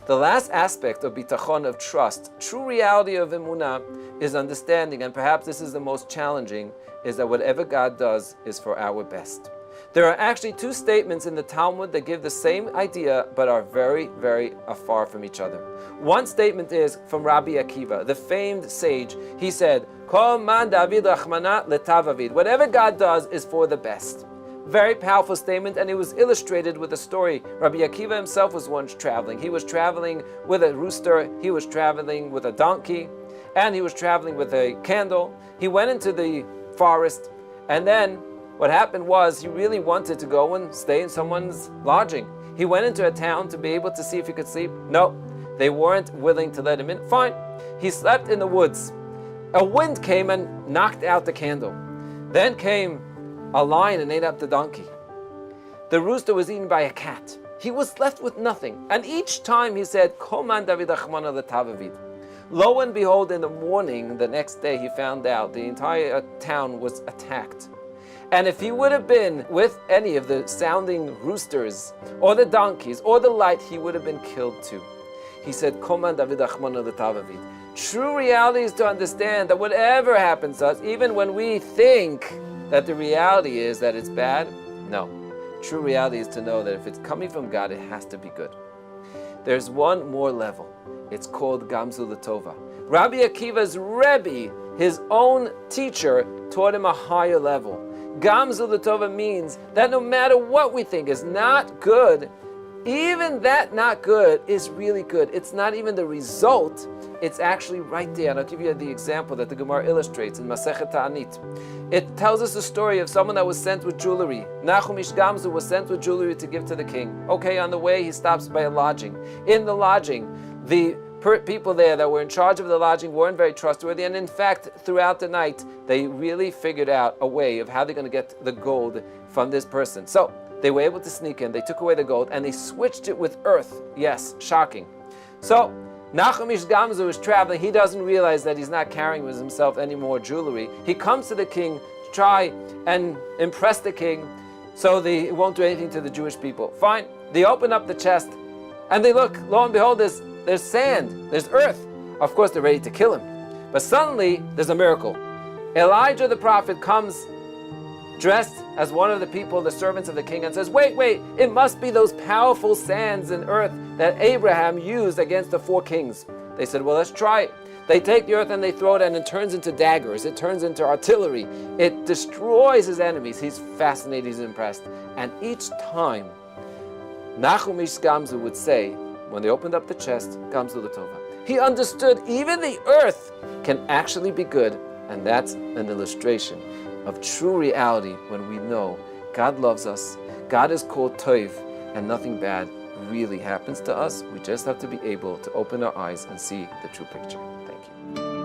The last aspect of bitachon, of trust, true reality of emunah, is understanding, and perhaps this is the most challenging, is that whatever God does is for our best. There are actually two statements in the Talmud that give the same idea but are very, very far from each other. One statement is from Rabbi Akiva, the famed sage. He said, Kol man David Rachmana letav avid. Whatever God does is for the best. Very powerful statement, and it was illustrated with a story. Rabbi Akiva himself was once traveling. He was traveling with a rooster, he was traveling with a donkey, and he was traveling with a candle. He went into the forest, and then what happened was he really wanted to go and stay in someone's lodging. He went into a town to be able to see if he could sleep. No, they weren't willing to let him in. Fine. He slept in the woods. A wind came and knocked out the candle. Then came a lion and ate up the donkey. The rooster was eaten by a cat. He was left with nothing. And each time he said, Koman David Achmana l'tavavid. Lo and behold, in the morning, the next day, he found out the entire town was attacked. And if he would have been with any of the sounding roosters, or the donkeys, or the light, he would have been killed too. He said, Koman David Achmana l'tavavid. True reality is to understand that whatever happens to us, even when we think that the reality is that it's bad, no. True reality is to know that if it's coming from God, it has to be good. There's one more level. It's called Gamzu L'Tova. Rabbi Akiva's Rebbe, his own teacher, taught him a higher level. Gamzu L'Tova means that no matter what we think is not good, even that not good is really good. It's not even the result, it's actually right there. And I'll give you the example that the Gemara illustrates in Masechet Ta'anit. It tells us a story of someone that was sent with jewelry. Nachum Ish Gamzu was sent with jewelry to give to the king. Okay, on the way he stops by a lodging. In the lodging, the people there that were in charge of the lodging weren't very trustworthy, and in fact, throughout the night, they really figured out a way of how they're going to get the gold from this person. So they were able to sneak in, they took away the gold, and they switched it with earth. Yes, shocking. So Nachum Ish Gamzu is traveling. He doesn't realize that he's not carrying with himself any more jewelry. He comes to the king to try and impress the king so he won't do anything to the Jewish people. Fine. They open up the chest and they look. Lo and behold, there's sand, there's earth. Of course, they're ready to kill him. But suddenly, there's a miracle. Elijah the prophet comes dressed as one of the people, the servants of the king, and says, wait, it must be those powerful sands and earth that Abraham used against the 4 kings. They said, well, let's try it. They take the earth and they throw it, and it turns into daggers. It turns into artillery. It destroys his enemies. He's fascinated, he's impressed. And each time, Nachum Ish Gamzu would say, when they opened up the chest, Gamzu L'Tova. He understood even the earth can actually be good, and that's an illustration of true reality when we know God loves us, God is called Tov, and nothing bad really happens to us. We just have to be able to open our eyes and see the true picture. Thank you.